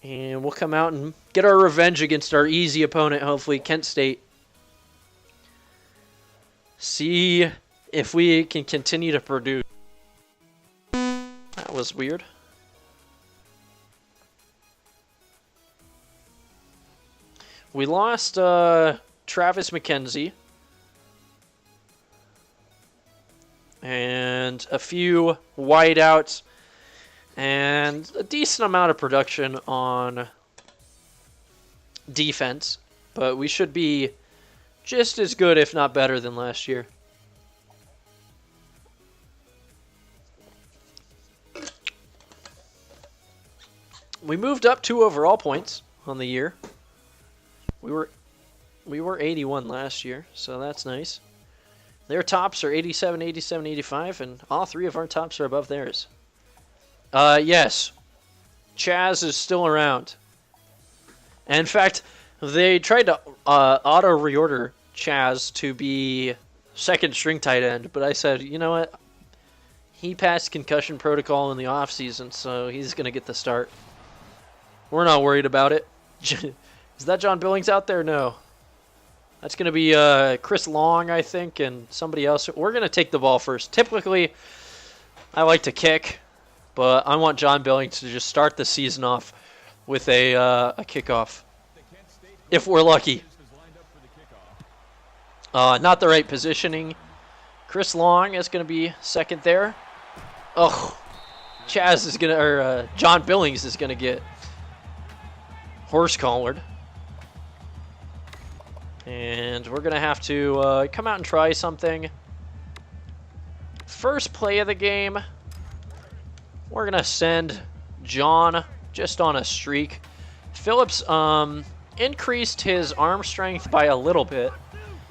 And we'll come out and get our revenge against our easy opponent, hopefully, Kent State. See if we can continue to produce. That was weird. We lost Travis McKenzie. And a few wideouts. And a decent amount of production on defense. But we should be just as good, if not better, than last year. We moved up 2 overall points on the year. We were 81 last year, so that's nice. Their tops are 87, 87, 85, and all 3 of our tops are above theirs. Yes, Chaz is still around. And in fact, they tried to auto-reorder Chaz to be second string tight end, but I said, you know what? He passed concussion protocol in the offseason, so he's going to get the start. We're not worried about it. Is that John Billings out there? No. That's going to be Chris Long, I think, and somebody else. We're going to take the ball first. Typically, I like to kick, but I want John Billings to just start the season off with a kickoff, if we're lucky. Not the right positioning. Chris Long is going to be second there. Oh, John Billings is going to get horse collared. And we're going to have to come out and try something. First play of the game, we're going to send John just on a streak. Phillips increased his arm strength by a little bit,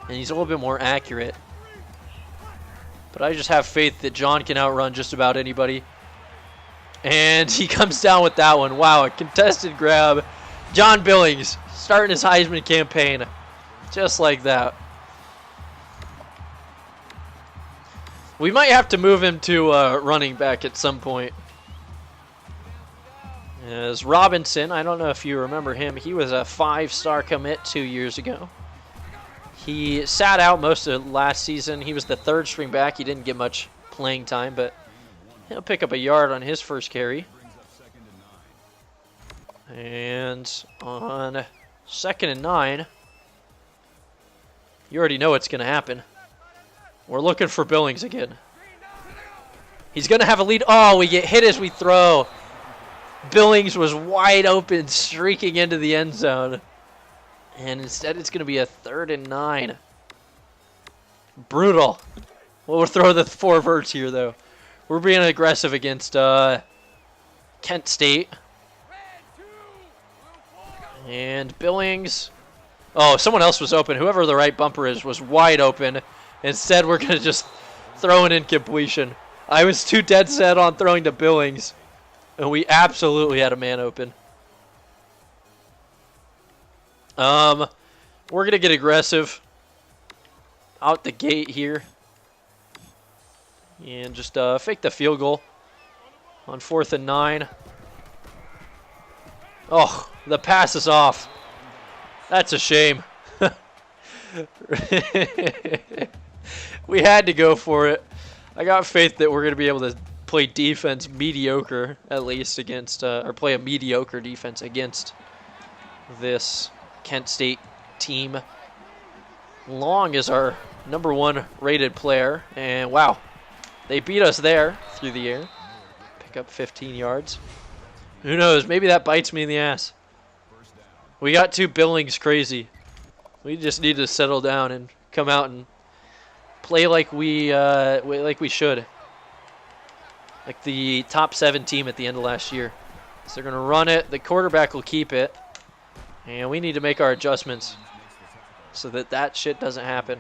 and he's a little bit more accurate. But I just have faith that John can outrun just about anybody. And he comes down with that one. Wow, a contested grab. John Billings starting his Heisman campaign. Just like that. We might have to move him to running back at some point. As Robinson, I don't know if you remember him. He was a 5-star commit 2 years ago. He sat out most of last season. He was the 3rd string back. He didn't get much playing time, but he'll pick up a yard on his first carry. And on 2nd and 9, you already know what's going to happen. We're looking for Billings again. He's going to have a lead. Oh, we get hit as we throw. Billings was wide open, streaking into the end zone. And instead it's going to be a 3rd and 9. Brutal. We'll throw the 4 verts here, though. We're being aggressive against Kent State. And Billings. Oh, someone else was open. Whoever the right bumper is was wide open. Instead, we're going to just throw an incompletion. I was too dead set on throwing to Billings. And we absolutely had a man open. We're going to get aggressive out the gate here. And just fake the field goal on 4th and 9. Oh, the pass is off. That's a shame. We had to go for it. I got faith that we're going to be able to play defense mediocre, at least, against, or play a mediocre defense against this Kent State team. Long is our #1 rated player, and wow, they beat us there through the air. Pick up 15 yards. Who knows? Maybe that bites me in the ass. We got too Billings crazy. We just need to settle down and come out and play like we should. Like the top 7 team at the end of last year. So they're going to run it. The quarterback will keep it. And we need to make our adjustments so that that shit doesn't happen.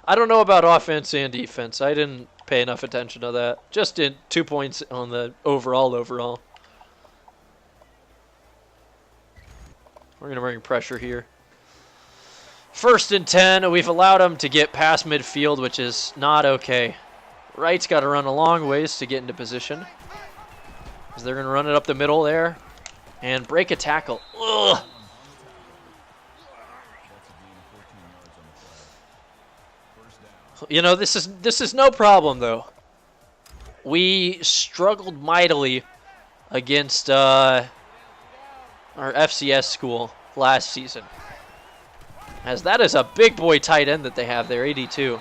I don't know about offense and defense. I didn't pay enough attention to that. Just did 2 points on the overall. We're going to bring pressure here. 1st and 10. We've allowed them to get past midfield, which is not okay. Right's got to run a long ways to get into position. As they're going to run it up the middle there and break a tackle. Ugh. You know, this is no problem though. We struggled mightily against our FCS school last season, as that is a big boy tight end that they have there, 82.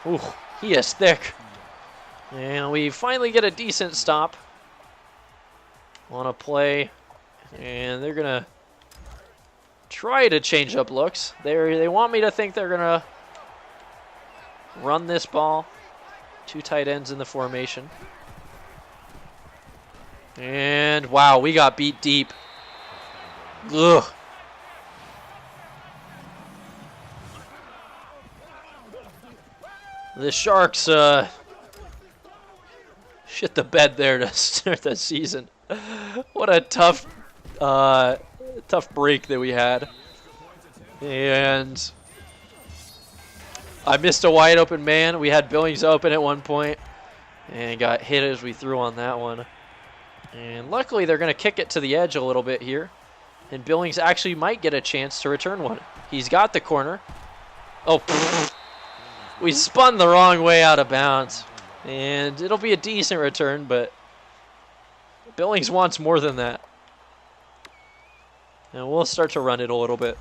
Ooh, he is thick. And we finally get a decent stop on a play, and they're gonna try to change up looks. They want me to think they're gonna run this ball. Two tight ends in the formation. And wow, we got beat deep. Ugh. The Sharks shit the bed there to start the season. What a tough break that we had. And I missed a wide open man. We had Billings open at one point and got hit as we threw on that one. And luckily they're going to kick it to the edge a little bit here. And Billings actually might get a chance to return one. He's got the corner. Oh, pfft. We spun the wrong way out of bounds. And it'll be a decent return, but Billings wants more than that. And we'll start to run it a little bit.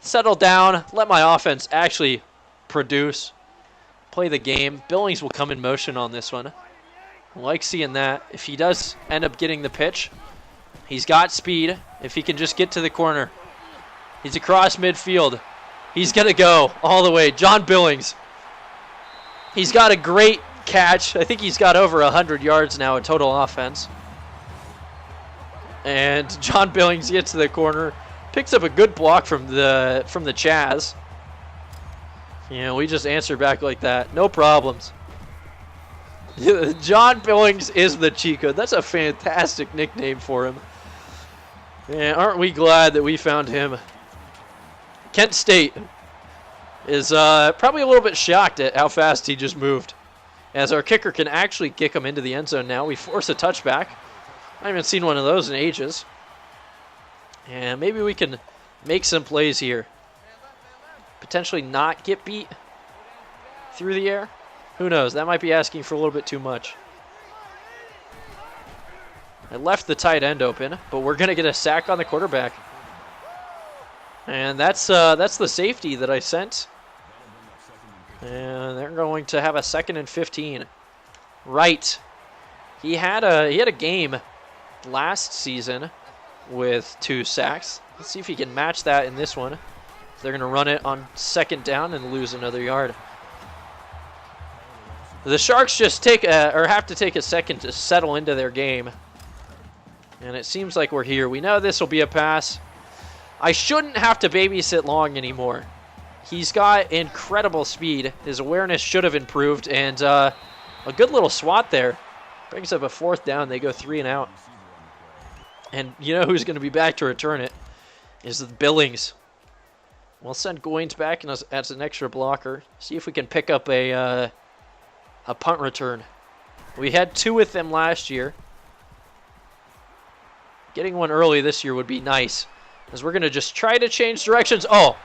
Settle down. Let my offense actually produce. Play the game. Billings will come in motion on this one. I like seeing that. If he does end up getting the pitch, he's got speed. If he can just get to the corner. He's across midfield. He's going to go all the way. John Billings. He's got a great catch. I think he's got over 100 yards now in total offense. And John Billings gets to the corner. Picks up a good block from the Chaz. You know, we just answer back like that. No problems. John Billings is the Chico. That's a fantastic nickname for him. And aren't we glad that we found him? Kent State is probably a little bit shocked at how fast he just moved. As our kicker can actually kick him into the end zone now. We force a touchback. I haven't seen one of those in ages. And maybe we can make some plays here. Potentially not get beat through the air. Who knows? That might be asking for a little bit too much. I left the tight end open, but we're going to get a sack on the quarterback. And that's the safety that I sent. And they're going to have a 2nd and 15. Right. He had a game last season with 2 sacks. Let's see if he can match that in this one. They're going to run it on 2nd down and lose another yard. The Sharks just have to take a second to settle into their game. And it seems like we're here. We know this will be a pass. I shouldn't have to babysit long anymore. He's got incredible speed. His awareness should have improved. And a good little swat there. Brings up a 4th down. They go 3 and out. And you know who's going to be back to return it? Is the Billings. We'll send Goins back as an extra blocker. See if we can pick up a punt return. We had 2 with them last year. Getting one early this year would be nice. As we're going to just try to change directions. Oh,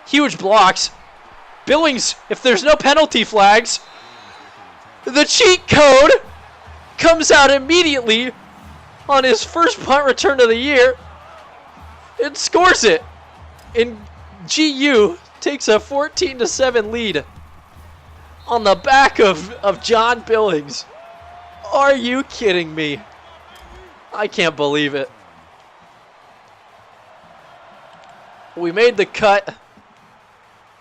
huge blocks. Billings, if there's no penalty flags, the cheat code comes out immediately on his first punt return of the year and scores it. And GU takes a 14-7 lead on the back of John Billings. Are you kidding me? I can't believe it. We made the cut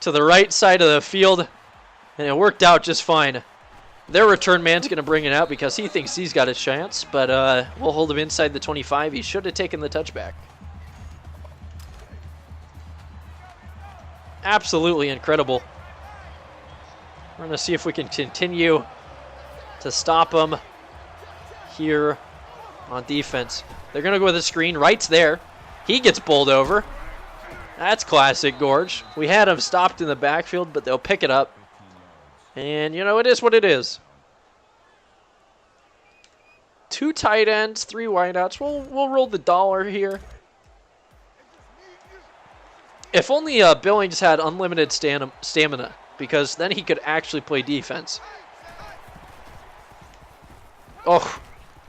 to the right side of the field, and it worked out just fine. Their return man's going to bring it out because he thinks he's got a chance, but we'll hold him inside the 25. He should have taken the touchback. Absolutely incredible. We're going to see if we can continue to stop them here on defense. They're going to go with a screen. Wright's there. He gets bowled over. That's classic Gorge. We had him stopped in the backfield, but they'll pick it up. And, you know, it is what it is. 2 tight ends, 3 wideouts. We'll roll the dollar here. If only Billings had unlimited stamina, because then he could actually play defense. Oh,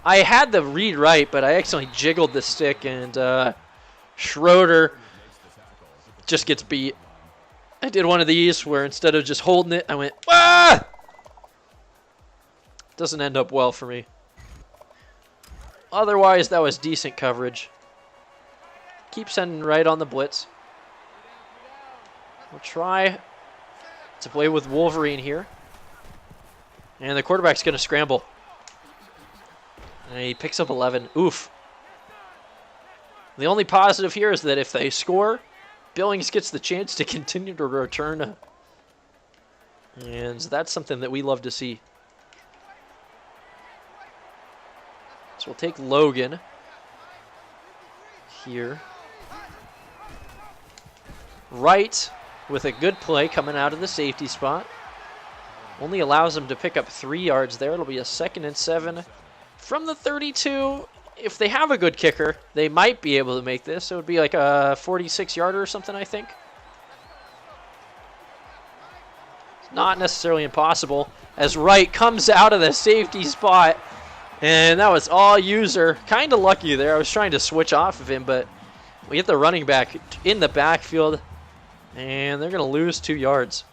I had the read right, but I accidentally jiggled the stick, and Schroeder just gets beat. I did one of these where instead of just holding it, I went, ah! Doesn't end up well for me. Otherwise, that was decent coverage. Keep sending right on the blitz. We'll try to play with Wolverine here. And the quarterback's going to scramble. And he picks up 11. Oof. The only positive here is that if they score, Billings gets the chance to continue to return. And that's something that we love to see. So we'll take Logan here. Right with a good play coming out of the safety spot. Only allows him to pick up 3 yards there. It'll be a 2nd and 7 from the 32. If they have a good kicker, they might be able to make this. It would be like a 46-yarder or something, I think. It's not necessarily impossible as Wright comes out of the safety spot. And that was all user. Kind of lucky there. I was trying to switch off of him, but we get the running back in the backfield. And they're going to lose 2 yards.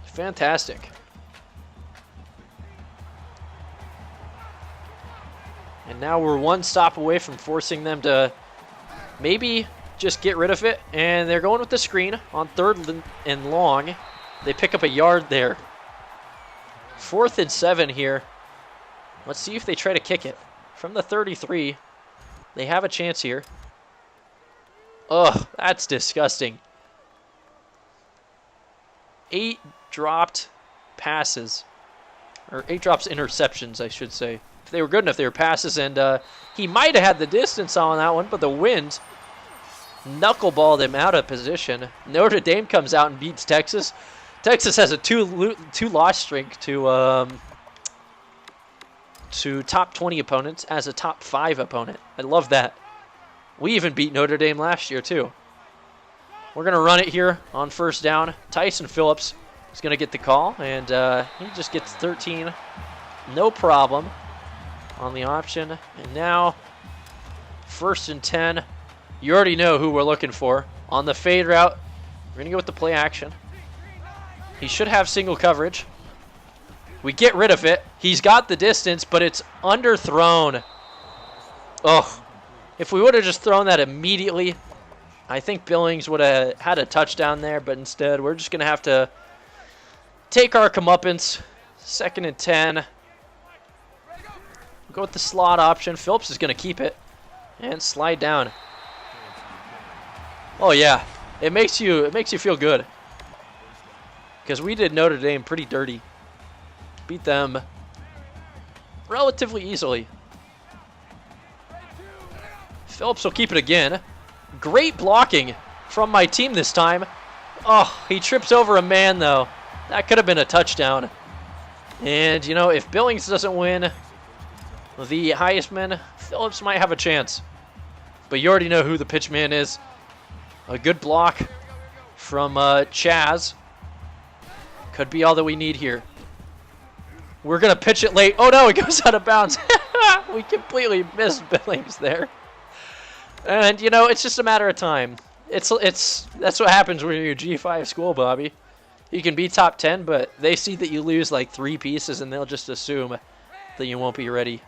Fantastic. And now we're 1 stop away from forcing them to maybe just get rid of it. And they're going with the screen on 3rd and long. They pick up a yard there. 4th and 7 here. Let's see if they try to kick it. From the 33, they have a chance here. Ugh, that's disgusting. 8 dropped passes. Or 8 drops interceptions, I should say. If they were good enough, they were passes, and he might have had the distance on that one, but the wind knuckleballed him out of position. Notre Dame comes out and beats Texas. Texas has a two-loss streak to top 20 opponents as a top 5 opponent. I love that. We even beat Notre Dame last year, too. We're going to run it here on 1st down. Tyson Phillips is going to get the call, and he just gets 13. No problem on the option. And now, 1st and 10. You already know who we're looking for. On the fade route, we're going to go with the play action. He should have single coverage. We get rid of it. He's got the distance, but it's underthrown. Oh, if we would have just thrown that immediately, I think Billings would have had a touchdown there, but instead we're just going to have to take our comeuppance. 2nd and 10. Go with the slot option. Phillips is going to keep it and slide down. Oh yeah, it makes you feel good, because we did Notre Dame pretty dirty. Beat them relatively easily. Phillips will keep it again. Great blocking from my team this time. Oh, he trips over a man, though. That could have been a touchdown. And, you know, if Billings doesn't win the Heisman, Phillips might have a chance. But you already know who the pitch man is. A good block from Chaz. Could be all that we need here. We're going to pitch it late. Oh, no, it goes out of bounds. We completely missed Billings there. And, you know, it's just a matter of time. That's what happens when you're a G5 school, Bobby. You can be top 10, but they see that you lose like 3 pieces, and they'll just assume that you won't be ready.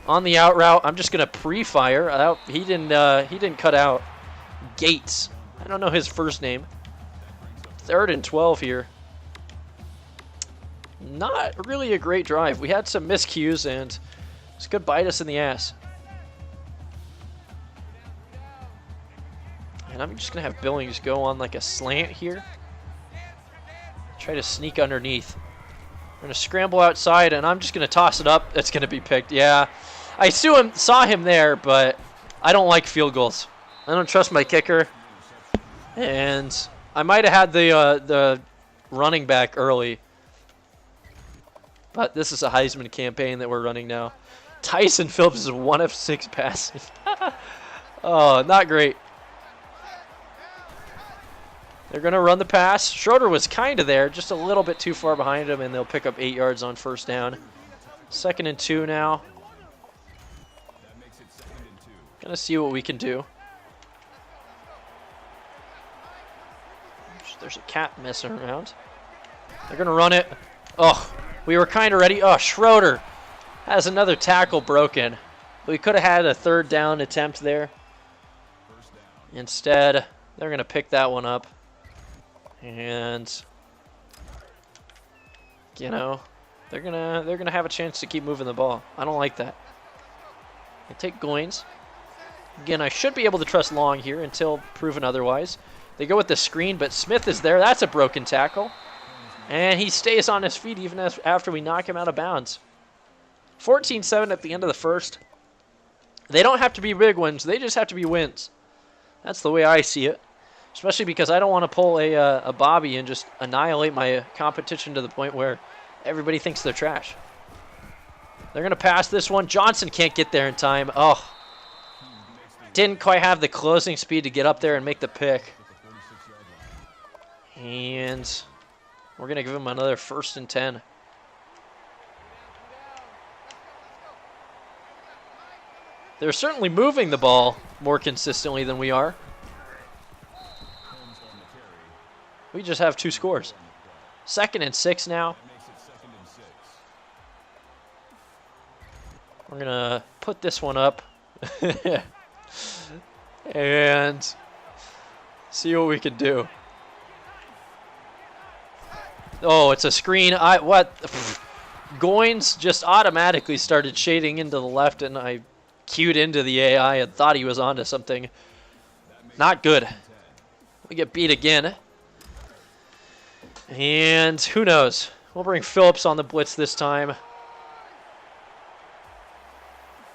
On the out route, I'm just going to pre-fire. He didn't cut out. Gates. I don't know his first name. 3rd and 12 here. Not really a great drive. We had some miscues, and this could bite us in the ass. And I'm just going to have Billings go on like a slant here. Try to sneak underneath. I'm going to scramble outside, and I'm just going to toss it up. It's going to be picked. Yeah, I saw him there, but I don't like field goals. I don't trust my kicker. And I might have had the running back early, But this is a Heisman campaign that we're running now. Tyson Phillips is 1 of 6 passing. Oh, not great. They're going to run the pass. Schroeder was kind of there, just a little bit too far behind him, and they'll pick up 8 yards on first down. 2nd and 2 now. Going to see what we can do. There's a cat messing around. They're going to run it. Oh, we were kind of ready. Oh, Schroeder has another tackle broken. We could have had a 3rd down attempt there. Instead, they're going to pick that one up. And, you know, they're gonna have a chance to keep moving the ball. I don't like that. I take Goins. Again, I should be able to trust Long here until proven otherwise. They go with the screen, but Smith is there. That's a broken tackle. And he stays on his feet even after we knock him out of bounds. 14-7 at the end of the first. They don't have to be big wins. They just have to be wins. That's the way I see it. Especially because I don't want to pull a Bobby and just annihilate my competition to the point where everybody thinks they're trash. They're going to pass this one. Johnson can't get there in time. Oh, didn't quite have the closing speed to get up there and make the pick. And we're going to give him another 1st and 10. They're certainly moving the ball more consistently than we are. We just have 2 scores. 2nd and 6 now. We're going to put this one up. And see what we can do. Oh, it's a screen. Goins just automatically started shading into the left, and I cued into the AI and thought he was onto something. Not good. We get beat again. And who knows? We'll bring Phillips on the blitz this time.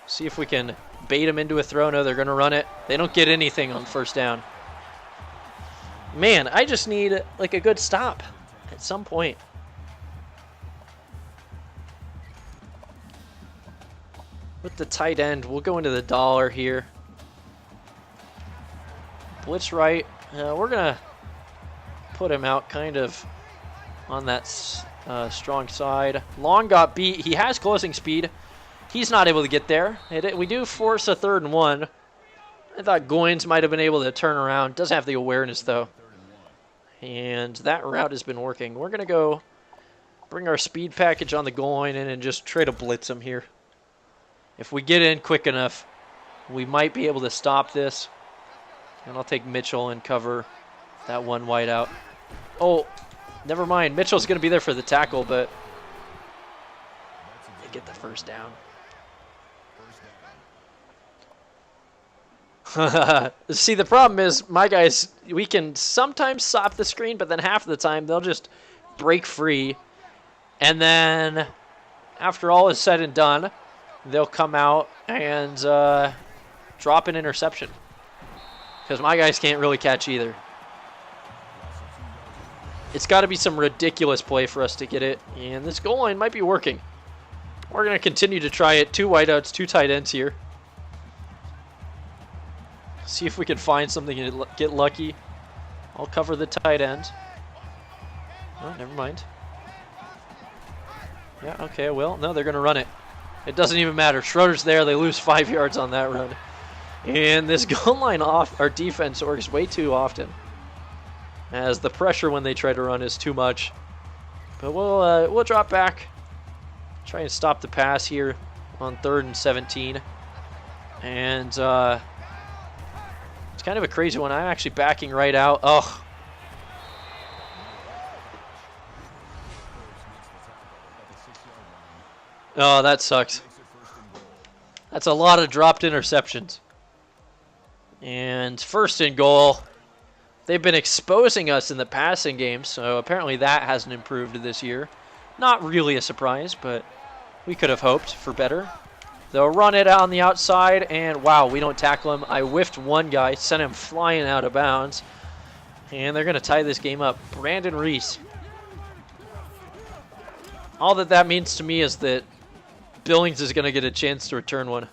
See if we can bait him into a throw. No, they're going to run it. They don't get anything on 1st down. Man, I just need like a good stop at some point. With the tight end, we'll go into the dollar here. Blitz right. We're going to put him out kind of on that strong side. Long got beat. He has closing speed. He's not able to get there. We do force a 3rd and 1. I thought Goins might have been able to turn around. Doesn't have the awareness, though. And that route has been working. We're going to go bring our speed package on the goal line in and just try to blitz him here. If we get in quick enough, we might be able to stop this. And I'll take Mitchell and cover that one wide out. Oh, never mind. Mitchell's going to be there for the tackle, but they get the 1st down. See, the problem is my guys, we can sometimes stop the screen, but then half of the time they'll just break free. And then after all is said and done, they'll come out and drop an interception. Because my guys can't really catch either. It's got to be some ridiculous play for us to get it. And this goal line might be working. We're going to continue to try it. 2 wideouts, 2 tight ends here. See if we can find something and get lucky. I'll cover the tight end. Oh, never mind. Yeah, okay, well, no, they're going to run it. It doesn't even matter. Schroeder's there. They lose 5 yards on that run. And this goal line our defense works way too often, as the pressure when they try to run is too much. But we'll drop back. Try and stop the pass here on 3rd and 17. And it's kind of a crazy one. I'm actually backing right out. Oh. Oh, that sucks. That's a lot of dropped interceptions. And 1st and goal. They've been exposing us in the passing game, so apparently that hasn't improved this year. Not really a surprise, but we could have hoped for better. They'll run it out on the outside, and wow, we don't tackle him. I whiffed one guy, sent him flying out of bounds, and they're going to tie this game up. Brandon Reese. All that means to me is that Billings is going to get a chance to return one.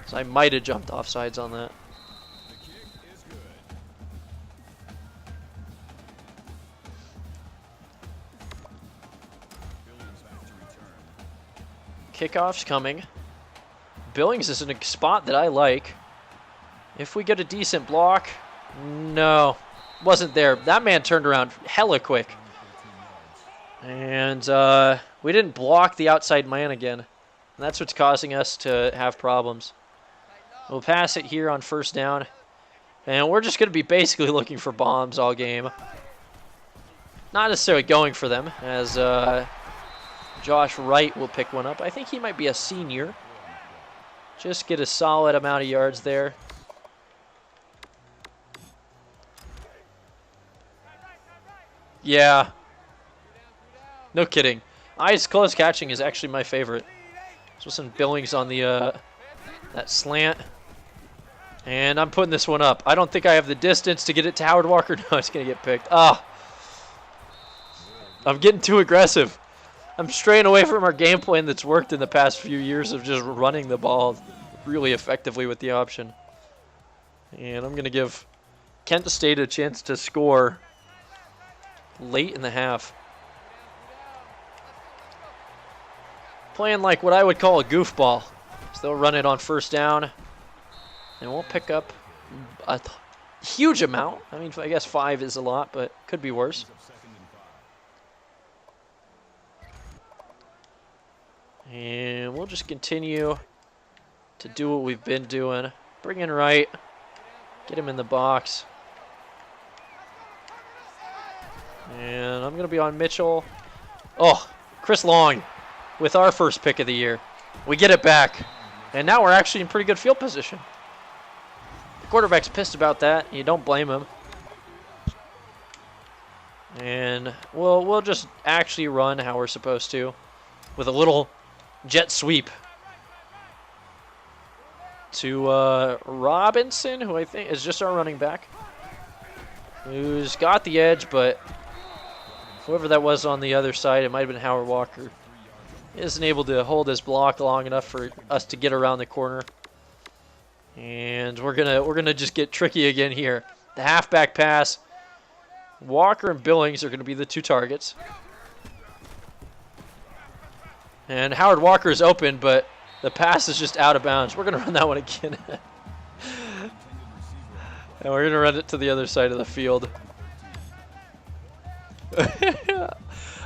So I might have jumped off sides on that. Kickoff's coming. Billings is in a spot that I like. If we get a decent block, no, wasn't there. That man turned around hella quick. And we didn't block the outside man again. And that's what's causing us to have problems. We'll pass it here on first down. And we're just going to be basically looking for bombs all game. Not necessarily going for them, as Josh Wright will pick one up. I think he might be a senior. Just get a solid amount of yards there. Yeah. No kidding. Eyes close catching is actually my favorite. So some Billings on the that slant. And I'm putting this one up. I don't think I have the distance to get it to Howard Walker. No, it's going to get picked. Ah. I'm getting too aggressive. I'm straying away from our game plan that's worked in the past few years of just running the ball really effectively with the option. And I'm going to give Kent State a chance to score late in the half. Playing like what I would call a goofball. So they'll run it on first down. And we'll pick up a huge amount. I mean, I guess 5 is a lot, but could be worse. And we'll just continue to do what we've been doing. Bring in Wright. Get him in the box. And I'm going to be on Mitchell. Oh, Chris Long with our first pick of the year. We get it back. And now we're actually in pretty good field position. The quarterback's pissed about that. You don't blame him. And we'll just actually run how we're supposed to with a little jet sweep to Robinson, who I think is just our running back, who's got the edge, but whoever that was on the other side, it might have been Howard Walker, isn't able to hold his block long enough for us to get around the corner. And we're gonna just get tricky again here. The halfback pass. Walker and Billings are going to be the 2 targets. And Howard Walker is open, but the pass is just out of bounds. We're going to run that one again. And we're going to run it to the other side of the field.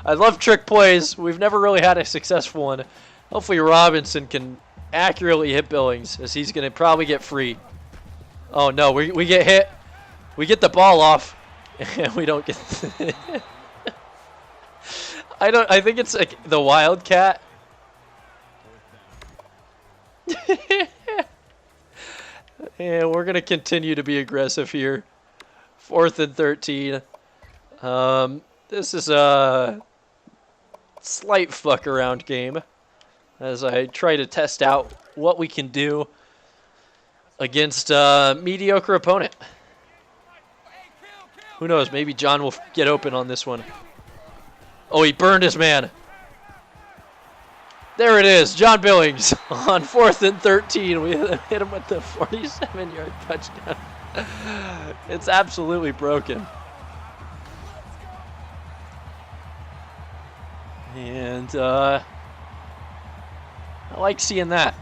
I love trick plays. We've never really had a successful one. Hopefully Robinson can accurately hit Billings, as he's going to probably get free. Oh no, we get hit. We get the ball off, and we don't get I think it's like the Wildcat. And we're going to continue to be aggressive here. 4th and 13. This is a slight fuck around game as I try to test out what we can do against a mediocre opponent. Who knows, maybe John will get open on this one. Oh, he burned his man. There it is, John Billings on 4th and 13. We hit him with the 47-yard touchdown. It's absolutely broken. And I like seeing that.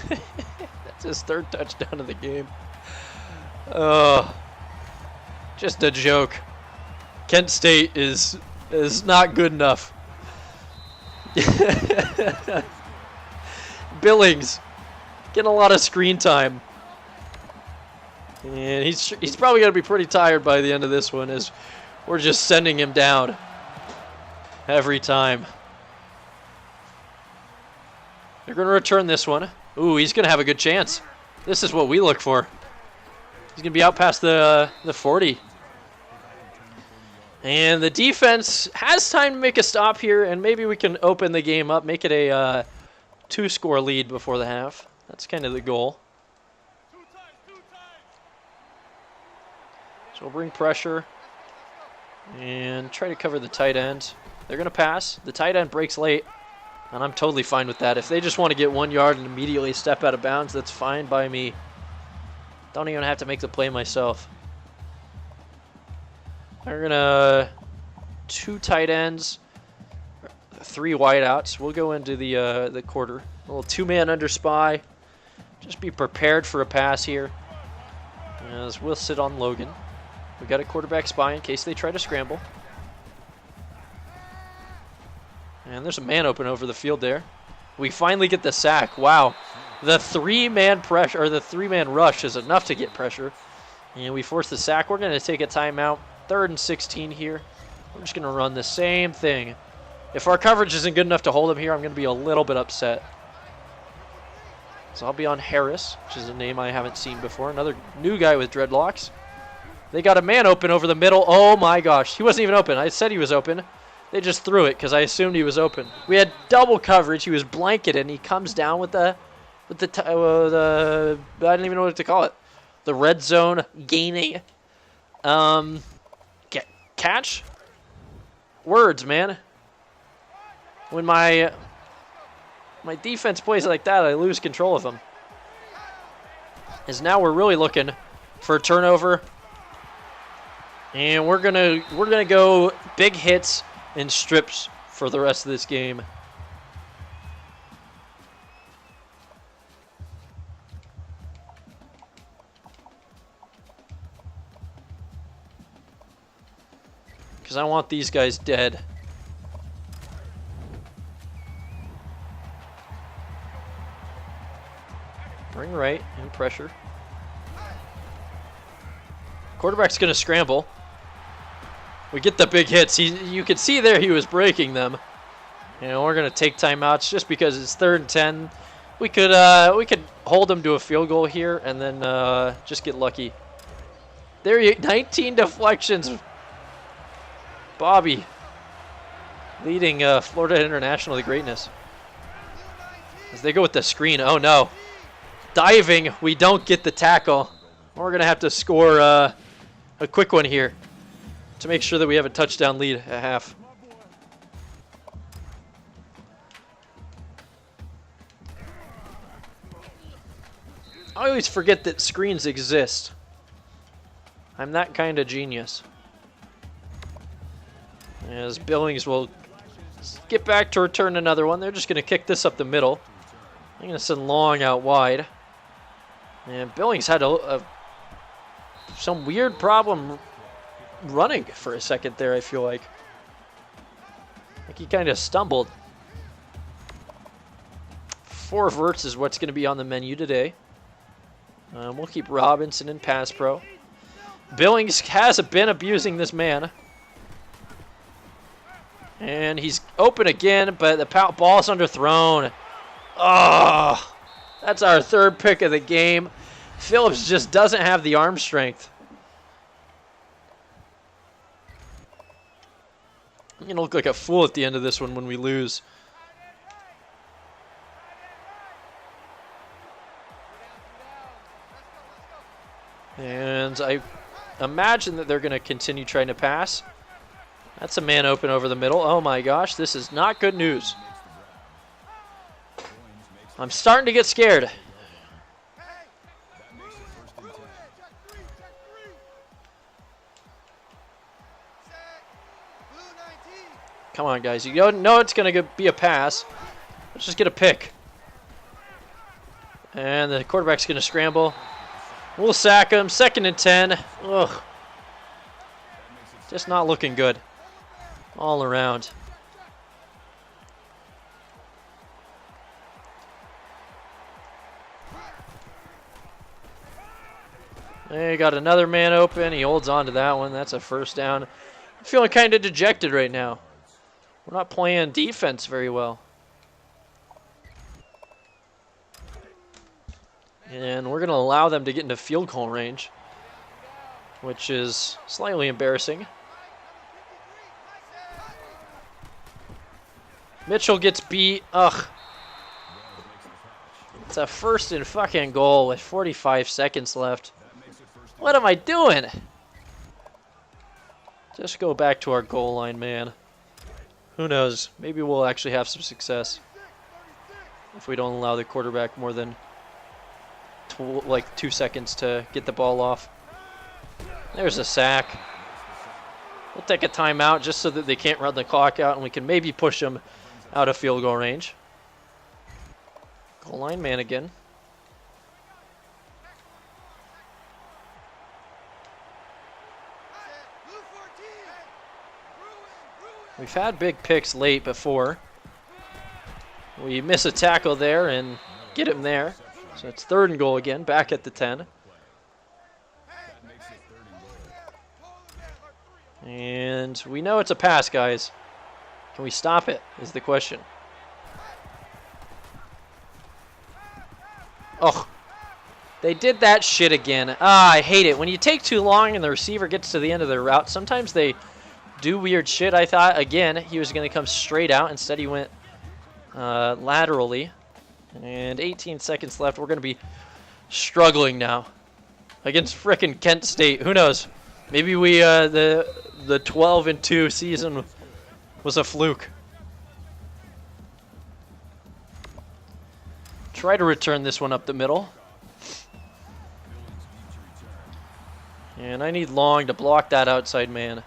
That's his 3rd touchdown of the game. Oh, just a joke. Kent State is not good enough. Billings getting a lot of screen time, and he's probably going to be pretty tired by the end of this one, as we're just sending him down every time. They're going to return this one. Ooh, he's going to have a good chance. This is what we look for. He's going to be out past the 40. And the defense has time to make a stop here, and maybe we can open the game up, make it a 2-score lead before the half. That's kind of the goal. So we'll bring pressure. And try to cover the tight end. They're going to pass. The tight end breaks late, and I'm totally fine with that. If they just want to get 1 yard and immediately step out of bounds, that's fine by me. Don't even have to make the play myself. We're going to 2 tight ends, 3 wideouts. We'll go into the quarter. A little 2-man under spy. Just be prepared for a pass here. As we'll sit on Logan. We got a quarterback spy in case they try to scramble. And there's a man open over the field there. We finally get the sack. Wow. The 3-man pressure, or the 3-man rush is enough to get pressure. And we force the sack. We're going to take a timeout. 3rd and 16 here. We're just going to run the same thing. If our coverage isn't good enough to hold him here, I'm going to be a little bit upset. So I'll be on Harris, which is a name I haven't seen before. Another new guy with dreadlocks. They got a man open over the middle. Oh my gosh. He wasn't even open. I said he was open. They just threw it because I assumed he was open. We had double coverage. He was blanketed, and he comes down with the I don't even know what to call it. The red zone gaining. Catch? Words, man. When my defense plays like that, I lose control of them. As now we're really looking for a turnover. And we're gonna go big hits and strips for the rest of this game. Because I want these guys dead. Bring right and pressure. Quarterback's gonna scramble. We get the big hits. You could see there he was breaking them. You know, we're gonna take timeouts just because it's 3rd and 10. We could hold him to a field goal here and then just get lucky. There you 19 deflections. Bobby leading Florida International to greatness. As they go with the screen. Oh no. Diving, we don't get the tackle. We're gonna have to score a quick one here to make sure that we have a touchdown lead at half. I always forget that screens exist. I'm that kind of genius. As Billings will get back to return another one. They're just going to kick this up the middle. I'm going to send Long out wide. And Billings had some weird problem running for a second there, I feel like. Like he kind of stumbled. 4 verts is what's going to be on the menu today. We'll keep Robinson in pass pro. Billings has been abusing this man. And he's open again, but the ball's underthrown. Oh, that's our 3rd pick of the game. Phillips just doesn't have the arm strength. I'm going to look like a fool at the end of this one when we lose. And I imagine that they're going to continue trying to pass. That's a man open over the middle. Oh my gosh, this is not good news. I'm starting to get scared. Come on, guys. You know it's going to be a pass. Let's just get a pick. And the quarterback's going to scramble. We'll sack him. 2nd and 10. Ugh. Just not looking good. All around. They got another man open. He holds on to that one. That's a 1st down. I'm feeling kind of dejected right now. We're not playing defense very well. And we're going to allow them to get into field goal range, which is slightly embarrassing. Mitchell gets beat. Ugh. It's a 1st and fucking goal with 45 seconds left. What am I doing? Just go back to our goal line, man. Who knows? Maybe we'll actually have some success if we don't allow the quarterback more than like 2 seconds to get the ball off. There's a sack. We'll take a timeout just so that they can't run the clock out and we can maybe push them out of field goal range. Goal line man again. We've had big picks late before. We miss a tackle there and get him there. So it's 3rd and goal again, back at the 10. And we know it's a pass, guys. Can we stop it, is the question. Oh, they did that shit again. Ah, I hate it. When you take too long and the receiver gets to the end of their route, sometimes they do weird shit. I thought, again, he was going to come straight out. Instead, he went laterally. And 18 seconds left. We're going to be struggling now against frickin' Kent State. Who knows? Maybe we the 12-2 season was a fluke. Try to return this one up the middle. And I need Long to block that outside man.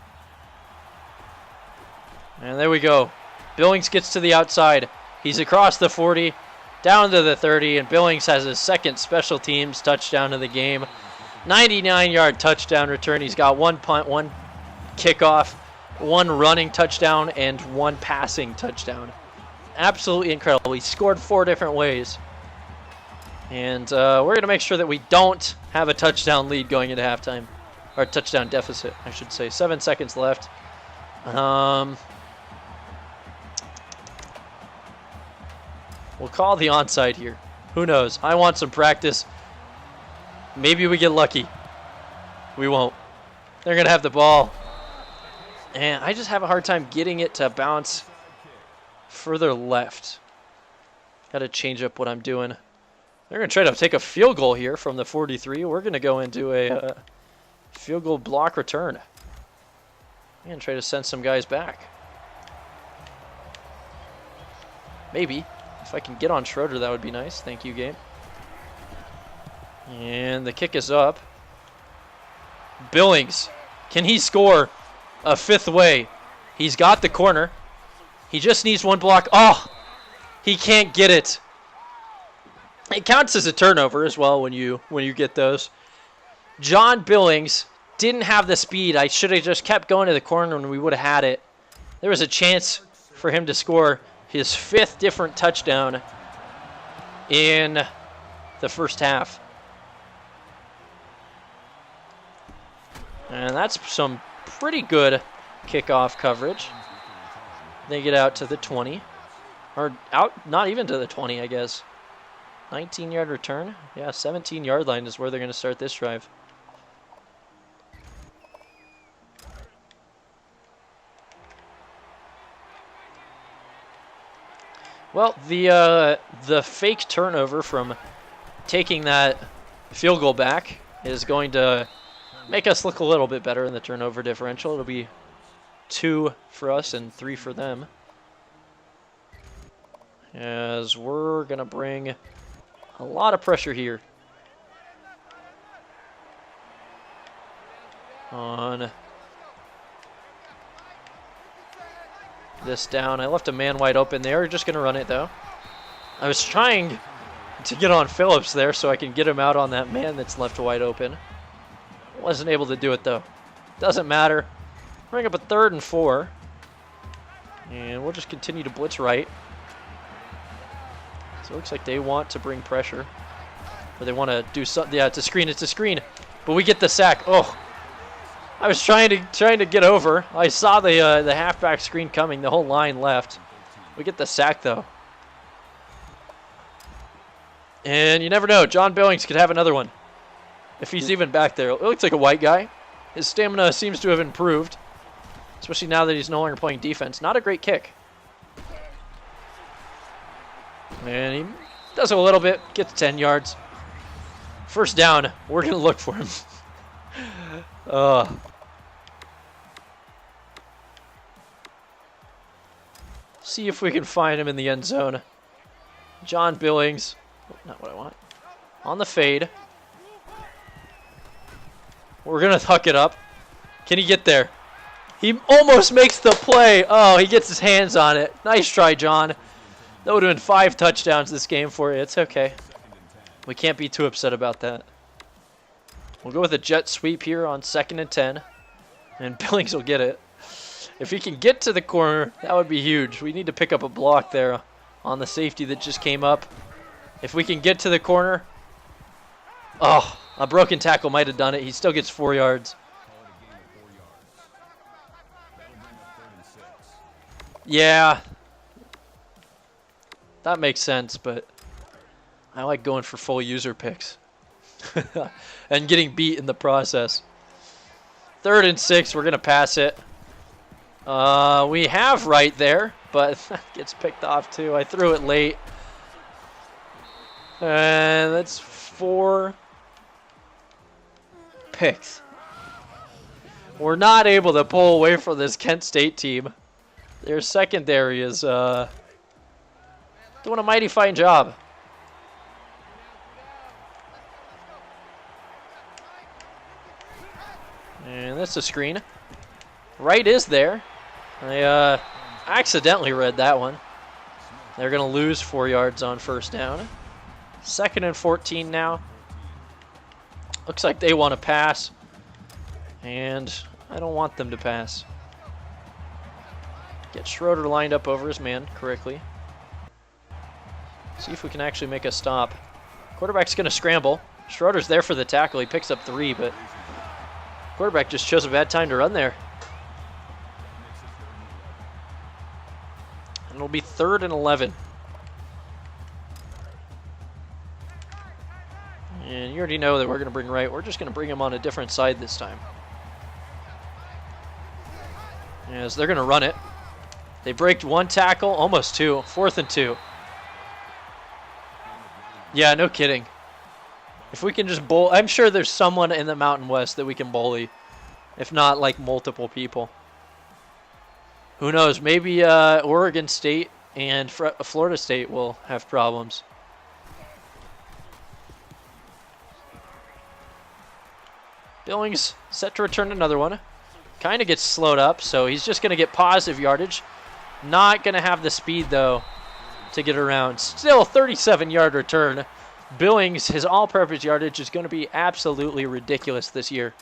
And there we go. Billings gets to the outside. He's across the 40, down to the 30, and Billings has his 2nd special teams touchdown of the game. 99-yard touchdown return. He's got 1 punt, 1 kickoff, 1 running touchdown, and 1 passing touchdown. Absolutely incredible. He scored 4 different ways. And we're going to make sure that we don't have a touchdown lead going into halftime. Or touchdown deficit, I should say. 7 seconds left. We'll call the onside here. Who knows? I want some practice. Maybe we get lucky. We won't. They're going to have the ball. And I just have a hard time getting it to bounce further left. Got to change up what I'm doing. They're going to try to take a field goal here from the 43. We're going to go into a field goal block return. And try to send some guys back. Maybe. If I can get on Schroeder, that would be nice. Thank you, Gabe. And the kick is up. Billings. Can he score a 5th way? He's got the corner. He just needs 1 block. Oh! He can't get it. It counts as a turnover as well when you get those. John Billings didn't have the speed. I should have just kept going to the corner and we would have had it. There was a chance for him to score his 5th different touchdown in the first half. And that's some pretty good kickoff coverage. They get out to the 20. Or out, not even to the 20, I guess. 19-yard return. Yeah, 17-yard line is where they're going to start this drive. Well, the fake turnover from taking that field goal back is going to make us look a little bit better in the turnover differential. It'll be 2 for us and 3 for them. As we're going to bring a lot of pressure here on this down. I left a man wide open there. We're just going to run it, though. I was trying to get on Phillips there so I can get him out on that man that's left wide open. Wasn't able to do it, though. Doesn't matter. Bring up a 3rd and 4. And we'll just continue to blitz right. So it looks like they want to bring pressure. Or they want to do something. Yeah, it's a screen. It's a screen. But we get the sack. Oh. I was trying to get over. I saw the halfback screen coming. The whole line left. We get the sack, though. And you never know. John Billings could have another one. If he's even back there. It looks like a white guy. His stamina seems to have improved. Especially now that he's no longer playing defense. Not a great kick. And he does it a little bit. Gets 10 yards. First down. We're going to look for him. See if we can find him in the end zone. John Billings. Oh, not what I want. On the fade. We're going to huck it up. Can he get there? He almost makes the play. Oh, he gets his hands on it. Nice try, John. That would have been 5 touchdowns this game for you. It's okay. We can't be too upset about that. We'll go with a jet sweep here on 2nd and 10. And Billings will get it. If he can get to the corner, that would be huge. We need to pick up a block there on the safety that just came up. If we can get to the corner. Oh, a broken tackle might have done it. He still gets 4 yards. Yeah. That makes sense, but I like going for full user picks. And getting beat in the process. 3rd and 6, we're going to pass it. We have right there, but gets picked off too. I threw it late. And that's 4 picks. We're not able to pull away from this Kent State team. Their secondary is doing a mighty fine job. And that's a screen. Right is there. I accidentally read that one. They're going to lose 4 yards on 1st down. 2nd and 14 now. Looks like they want to pass. And I don't want them to pass. Get Schroeder lined up over his man correctly. See if we can actually make a stop. Quarterback's going to scramble. Schroeder's there for the tackle. He picks up 3, but quarterback just chose a bad time to run there. And it'll be 3rd and 11. And you already know that we're going to bring right. We're just going to bring him on a different side this time. As they're going to run it. They break 1 tackle, almost 2. 4th and 2. Yeah, no kidding. If we can just bowl, I'm sure there's someone in the Mountain West that we can bully. If not, like, multiple people. Who knows? Maybe Oregon State and Florida State will have problems. Billings set to return another one. Kind of gets slowed up, so he's just going to get positive yardage. Not going to have the speed, though, to get around. Still 37-yard return. Billings, his all-purpose yardage is going to be absolutely ridiculous this year.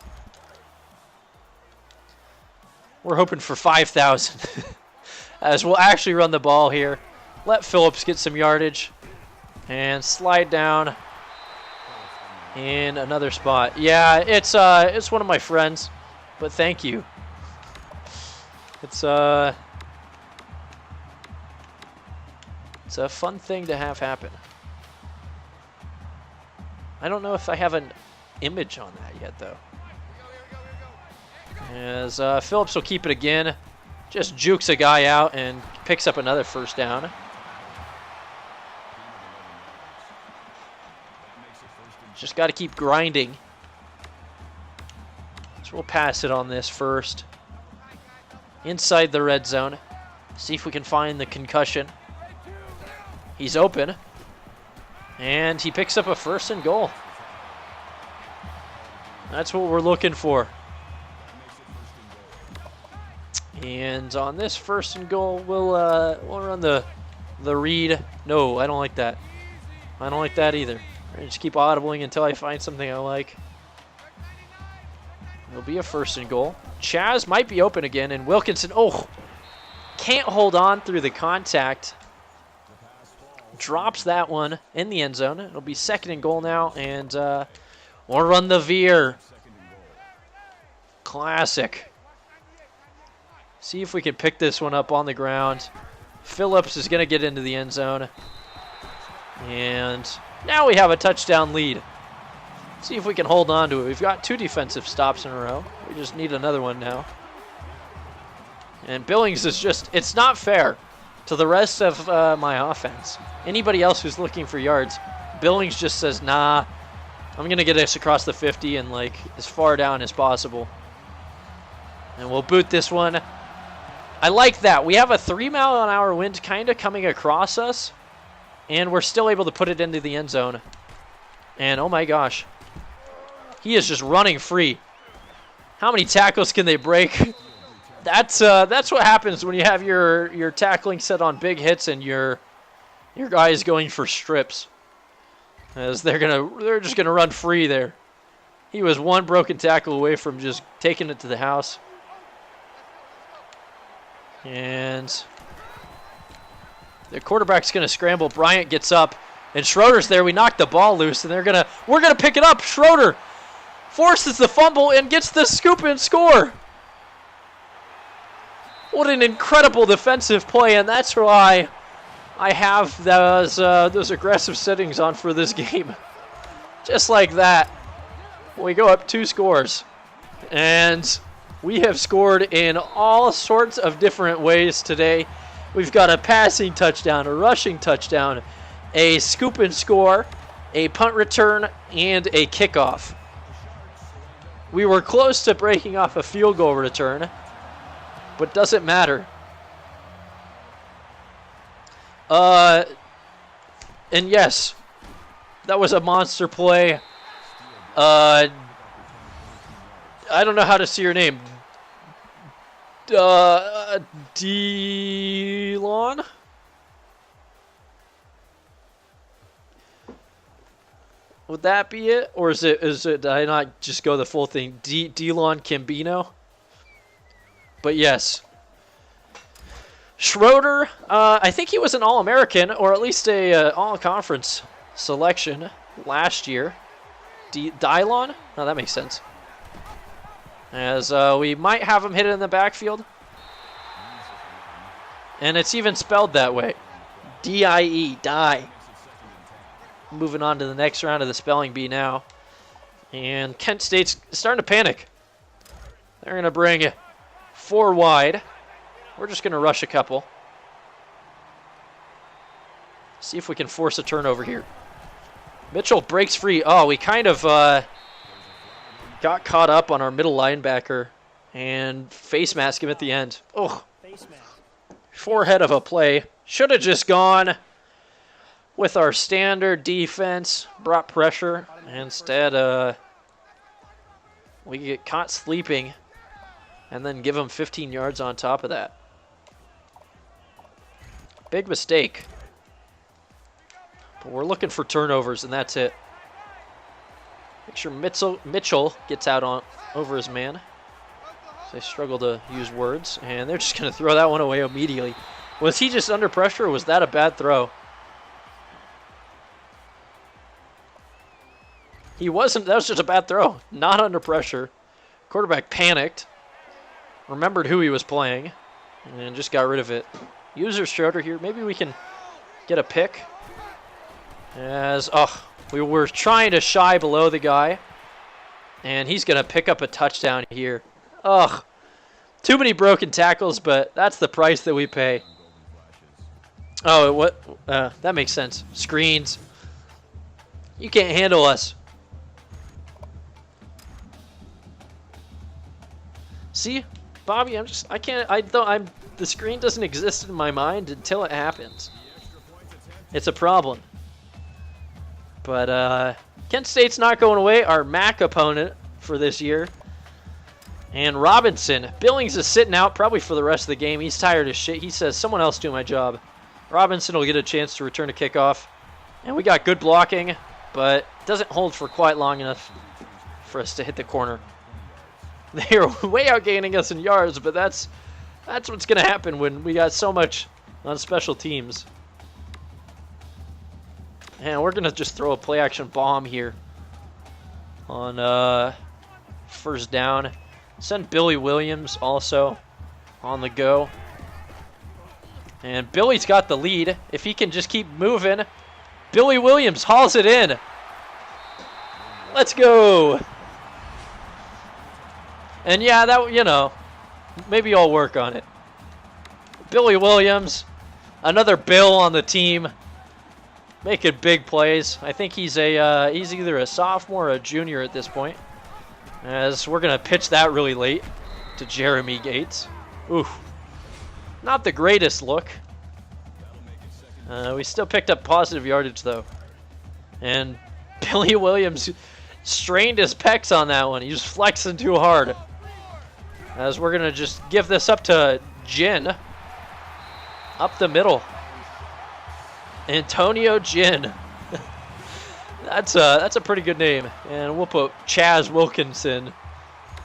We're hoping for 5,000. As we'll actually run the ball here. Let Phillips get some yardage. And slide down in another spot. Yeah, it's one of my friends, but thank you. It's a fun thing to have happen. I don't know if I have an image on that yet, though. As Phillips will keep it again. Just jukes a guy out and picks up another 1st down. Just got to keep grinding. So we'll pass it on this first. Inside the red zone. See if we can find the concussion. He's open. And he picks up a 1st and goal. That's what we're looking for. And on this 1st and goal, we'll run the read. No, I don't like that. I don't like that either. Just keep audibling until I find something I like. It'll be a 1st and goal. Chaz might be open again, and Wilkinson, can't hold on through the contact. Drops that one in the end zone. It'll be 2nd and goal now, and we'll run the veer. Classic. See if we can pick this one up on the ground. Phillips is going to get into the end zone. And now we have a touchdown lead. See if we can hold on to it. We've got 2 defensive stops in a row. We just need another one now. And Billings is just, it's not fair to the rest of my offense. Anybody else who's looking for yards, Billings just says, nah, I'm going to get us across the 50 and like as far down as possible. And we'll boot this one. I like that. We have a 3-mile-an-hour wind kind of coming across us, and we're still able to put it into the end zone. And oh my gosh, he is just running free. How many tackles can they break? That's what happens when you have your tackling set on big hits and your guy is going for strips, as they're just gonna run free there. He was one broken tackle away from just taking it to the house. And the quarterback's going to scramble. Bryant gets up, and Schroeder's there. We knocked the ball loose, and we're going to pick it up. Schroeder forces the fumble and gets the scoop and score. What an incredible defensive play, and that's why I have those aggressive settings on for this game. Just like that, we go up 2 scores, and we have scored in all sorts of different ways today. We've got a passing touchdown, a rushing touchdown, a scoop and score, a punt return, and a kickoff. We were close to breaking off a field goal return, but doesn't matter. And yes, that was a monster play. I don't know how to see your name. Delon? Would that be it? Or is it did I not just go the full thing? Delon Cambino? But yes. Schroeder, I think he was an All-American, or at least a All-Conference selection last year. Dylon? No, that makes sense. As we might have him hit it in the backfield. And it's even spelled that way. D-I-E, die. Moving on to the next round of the spelling bee now. And Kent State's starting to panic. They're going to bring 4 wide. We're just going to rush a couple. See if we can force a turnover here. Mitchell breaks free. Oh, we kind of got caught up on our middle linebacker and face mask him at the end. Oh, forehead of a play. Should have just gone with our standard defense, brought pressure. Instead, we get caught sleeping and then give them 15 yards on top of that. Big mistake. But we're looking for turnovers, and that's it. Make sure Mitchell gets out over his man. They struggle to use words, and they're just going to throw that one away immediately. Was he just under pressure, or was that a bad throw? He wasn't. That was just a bad throw. Not under pressure. Quarterback panicked, remembered who he was playing, and just got rid of it. User Schroeder here. Maybe we can get a pick. As, we were trying to shy below the guy, and he's going to pick up a touchdown here. Ugh. Too many broken tackles, but that's the price that we pay. Oh, what? That makes sense. Screens. You can't handle us. See, Bobby, the screen doesn't exist in my mind until it happens. It's a problem. But Kent State's not going away. Our MAC opponent for this year. And Robinson. Billings is sitting out probably for the rest of the game. He's tired as shit. He says, someone else do my job. Robinson will get a chance to return a kickoff. And we got good blocking, but doesn't hold for quite long enough for us to hit the corner. They are way outgaining us in yards, but that's what's going to happen when we got so much on special teams. And we're going to just throw a play-action bomb here on first down. Send Billy Williams also on the go. And Billy's got the lead. If he can just keep moving, Billy Williams hauls it in. Let's go. And yeah, that, maybe I'll work on it. Billy Williams, another Bill on the team, making big plays. I think he's either a sophomore or a junior at this point, as we're going to pitch that really late to Jeremy Gates. Oof. Not the greatest look. We still picked up positive yardage, though. And Billy Williams strained his pecs on that one. He was flexing too hard. As we're going to just give this up to Jin. Up the middle. Antonio Jin. That's a pretty good name. And we'll put Chaz Wilkinson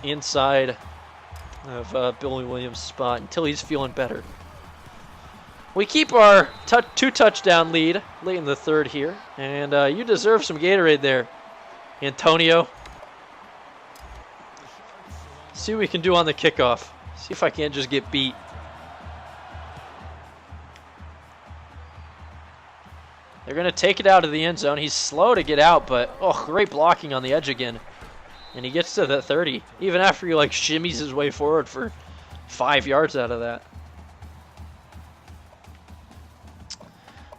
inside of Billy Williams' spot until he's feeling better. We keep our 2-touchdown lead late in the third here. And you deserve some Gatorade there, Antonio. See what we can do on the kickoff. See if I can't just get beat. They're going to take it out of the end zone. He's slow to get out, but oh, great blocking on the edge again. And he gets to the 30, even after he like shimmies his way forward for 5 yards out of that.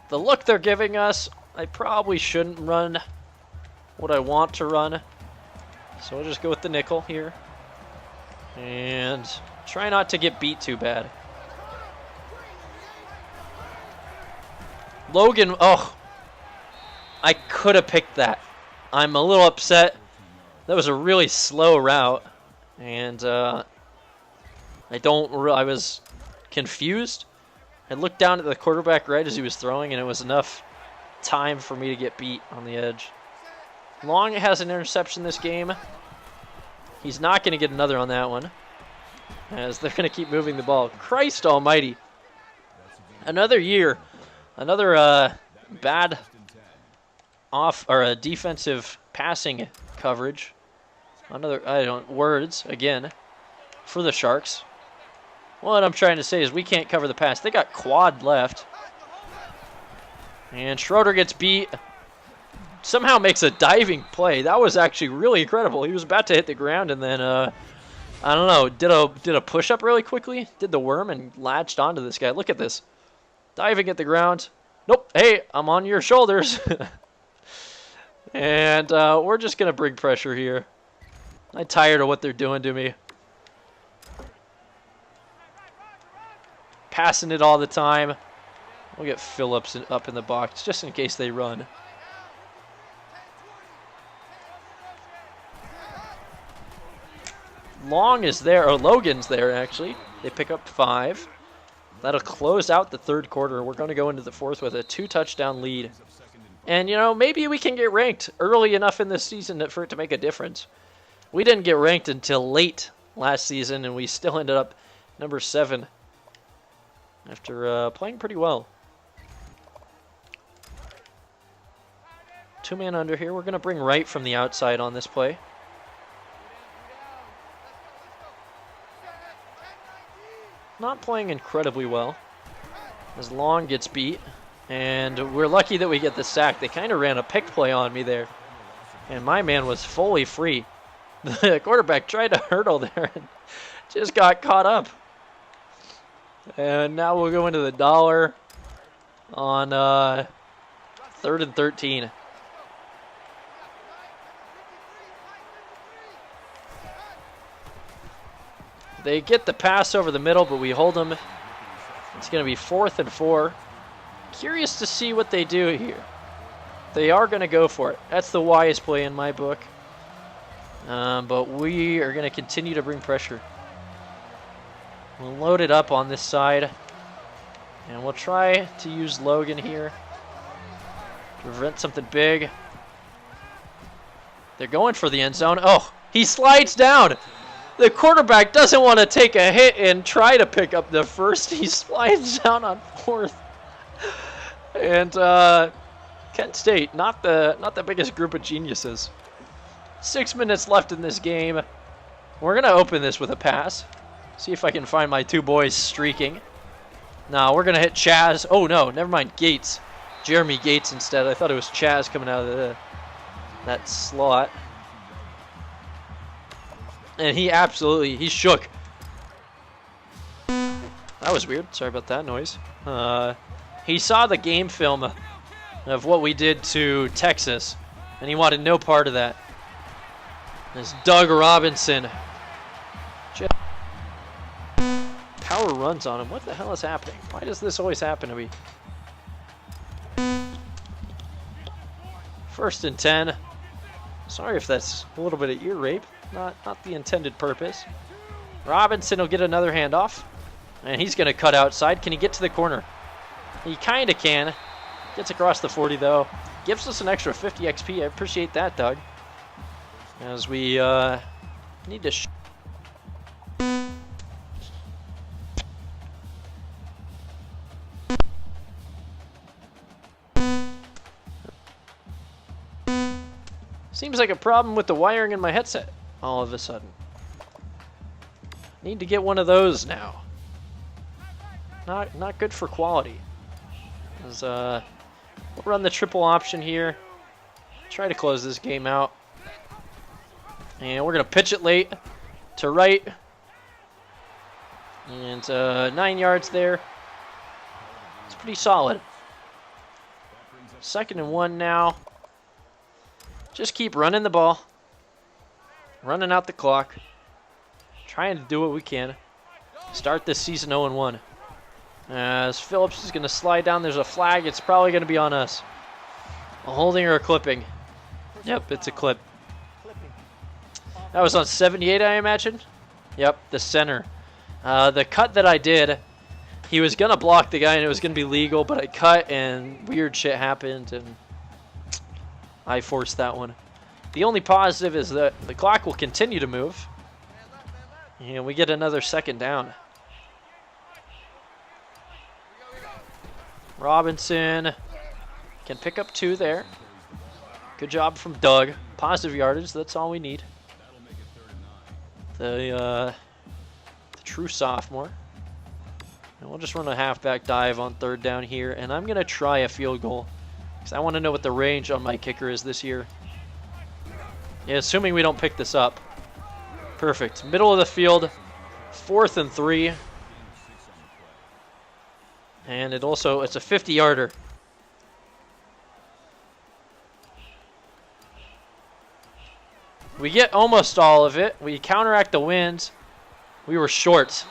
The look they're giving us, I probably shouldn't run what I want to run. So we'll just go with the nickel here. And try not to get beat too bad. Logan, oh, I could have picked that. I'm a little upset. That was a really slow route. And I was confused. I looked down at the quarterback right as he was throwing, and it was enough time for me to get beat on the edge. Long has an interception this game. He's not going to get another on that one, as they're going to keep moving the ball. Christ almighty. Another year. Another bad defensive passing coverage. Another, words, again, for the Sharks. What I'm trying to say is we can't cover the pass. They got quad left. And Schroeder gets beat. Somehow makes a diving play. That was actually really incredible. He was about to hit the ground and then, I don't know, did a push-up really quickly. Did the worm and latched onto this guy. Look at this. Diving at the ground. Nope. Hey, I'm on your shoulders. And we're just going to bring pressure here. I'm tired of what they're doing to me. Passing it all the time. We'll get Phillips up in the box just in case they run. Long is there, or Logan's there actually. They pick up 5. That'll close out the third quarter. We're going to go into the fourth with a 2-touchdown lead. And, you know, maybe we can get ranked early enough in this season for it to make a difference. We didn't get ranked until late last season, and we still ended up number 7 after playing pretty well. 2-man under here. We're going to bring right from the outside on this play. Not playing incredibly well, as Long gets beat, and we're lucky that we get the sack. They kind of ran a pick play on me there, and my man was fully free. The quarterback tried to hurdle there and just got caught up. And now we'll go into the dollar on 3rd and 13. They get the pass over the middle, but we hold them. It's going to be 4th and 4. Curious to see what they do here. They are going to go for it. That's the wise play in my book. But we are going to continue to bring pressure. We'll load it up on this side. And we'll try to use Logan here to prevent something big. They're going for the end zone. Oh, he slides down. The quarterback doesn't want to take a hit and try to pick up the first. He slides down on 4th. And Kent State, not the biggest group of geniuses. 6 minutes left in this game. We're going to open this with a pass. See if I can find my 2 boys streaking. No, we're going to hit Chaz. Oh, no, never mind. Gates. Jeremy Gates instead. I thought it was Chaz coming out of that slot. And he shook. That was weird. Sorry about that noise. He saw the game film of what we did to Texas, and he wanted no part of that. It's Doug Robinson. Power run. runs on him. What the hell is happening? Why does this always happen to me? 1st and 10. Sorry if that's a little bit of ear rape. Not the intended purpose. Robinson will get another handoff. And he's going to cut outside. Can he get to the corner? He kind of can. Gets across the 40, though. Gives us an extra 50 XP. I appreciate that, Doug. As we need to... Seems like a problem with the wiring in my headset all of a sudden. Need to get one of those now. Not good for quality. We'll run the triple option here. Try to close this game out. And we're going to pitch it late to right. And 9 yards there. It's pretty solid. 2nd and 1 now. Just keep running the ball. Running out the clock. Trying to do what we can. Start this season 0-1. As Phillips is going to slide down, there's a flag. It's probably going to be on us. A holding or a clipping. Yep, it's a clip. That was on 78, I imagine. Yep, the center. The cut that I did, he was going to block the guy and it was going to be legal, but I cut and weird shit happened and I forced that one. The only positive is that the clock will continue to move. And we get another 2nd down. Robinson can pick up 2 there. Good job from Doug. Positive yardage, that's all we need. The true sophomore. And we'll just run a halfback dive on 3rd down here. And I'm going to try a field goal. Because I want to know what the range on my kicker is this year. Yeah, assuming we don't pick this up. Perfect. Middle of the field. 4th and 3. And it's a 50-yarder. We get almost all of it. We counteract the wind. We were short.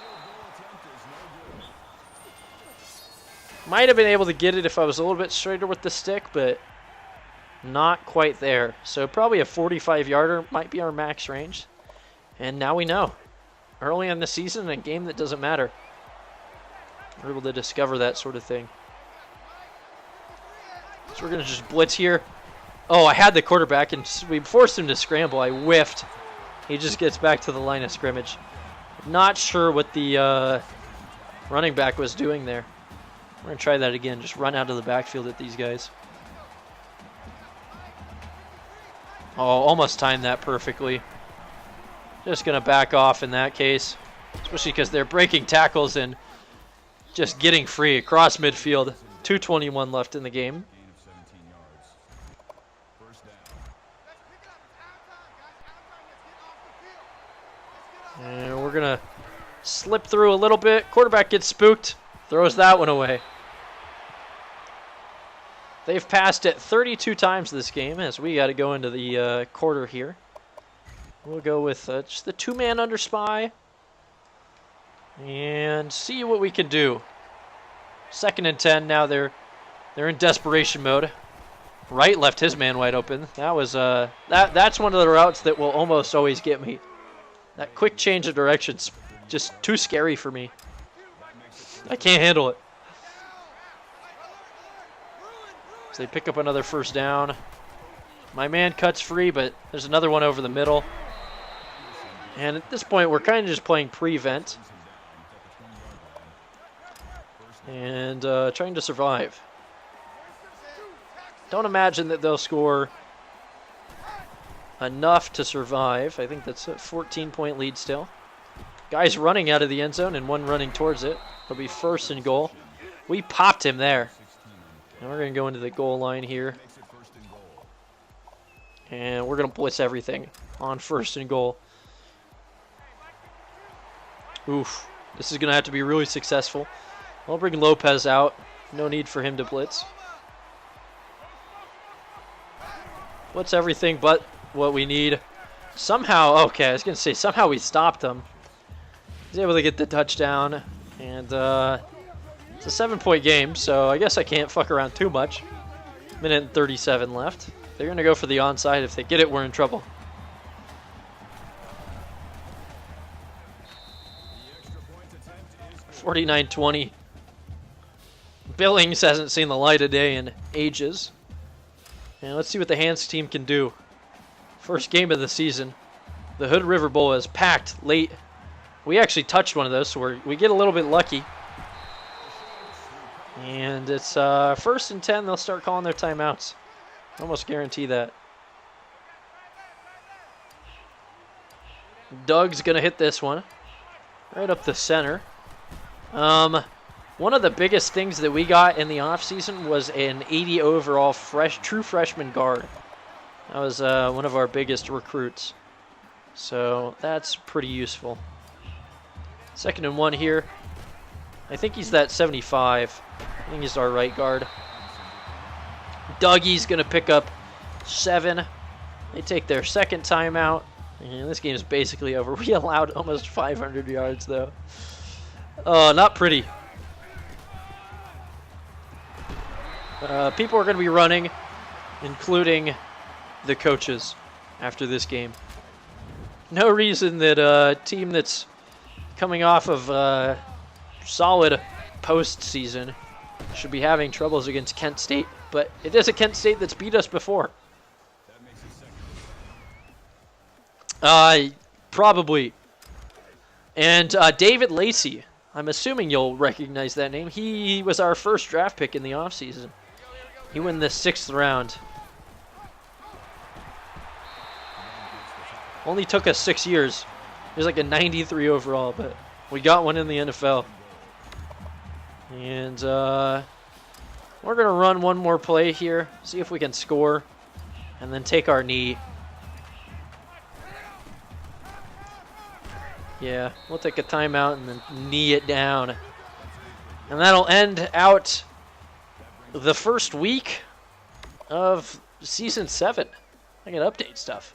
Might have been able to get it if I was a little bit straighter with the stick, but not quite there. So probably a 45-yarder might be our max range. And now we know. Early in the season, a game that doesn't matter. We're able to discover that sort of thing. So we're going to just blitz here. Oh, I had the quarterback, and we forced him to scramble. I whiffed. He just gets back to the line of scrimmage. Not sure what the running back was doing there. We're going to try that again. Just run out of the backfield at these guys. Oh, almost timed that perfectly. Just going to back off in that case. Especially because they're breaking tackles and just getting free across midfield. 2:21 left in the game. And we're going to slip through a little bit. Quarterback gets spooked. Throws that one away. They've passed it 32 times this game as we got to go into the quarter here. We'll go with just the 2-man under spy. And see what we can do. 2nd and 10. Now they're in desperation mode. Wright left his man wide open. That was that's one of the routes that will almost always get me. That quick change of direction's just too scary for me. I can't handle it. So they pick up another 1st down. My man cuts free, but there's another one over the middle. And at this point, we're kind of just playing prevent. And trying to survive. Don't imagine that they'll score enough to survive. I think that's a 14-point lead still. Guys running out of the end zone and one running towards it. It'll be 1st and goal. We popped him there. And we're going to go into the goal line here. And we're going to blitz everything on 1st and goal. Oof. This is going to have to be really successful. I'll bring Lopez out. No need for him to blitz. Blitz everything but what we need. Somehow, okay, I was going to say, somehow we stopped him. He's able to get the touchdown. And it's a 7-point game, so I guess I can't fuck around too much. Minute and 37 left. They're going to go for the onside. If they get it, we're in trouble. $49-20. Billings hasn't seen the light of day in ages. And let's see what the Hands team can do. First game of the season. The Hood River Bowl is packed late. We actually touched one of those, so we get a little bit lucky. And it's 1st and 10. They'll start calling their timeouts. Almost guarantee that. Doug's going to hit this one. Right up the center. One of the biggest things that we got in the offseason was an 80 overall true freshman guard. That was one of our biggest recruits. So that's pretty useful. 2nd and 1 here. I think he's that 75. I think he's our right guard. Dougie's going to pick up 7. They take their 2nd timeout. And this game is basically over. We allowed almost 500 yards, though. Oh, not pretty. People are going to be running, including the coaches, after this game. No reason that a team that's coming off of solid postseason should be having troubles against Kent State, but it is a Kent State that's beat us before. Probably. And David Lacey, I'm assuming you'll recognize that name. He was our first draft pick in the offseason. He won the 6th round. Only took us 6 years. He was like a 93 overall, but we got one in the NFL. And we're going to run one more play here, see if we can score, and then take our knee. Yeah, we'll take a timeout and then knee it down. And that'll end out the first week of Season 7. I can update stuff.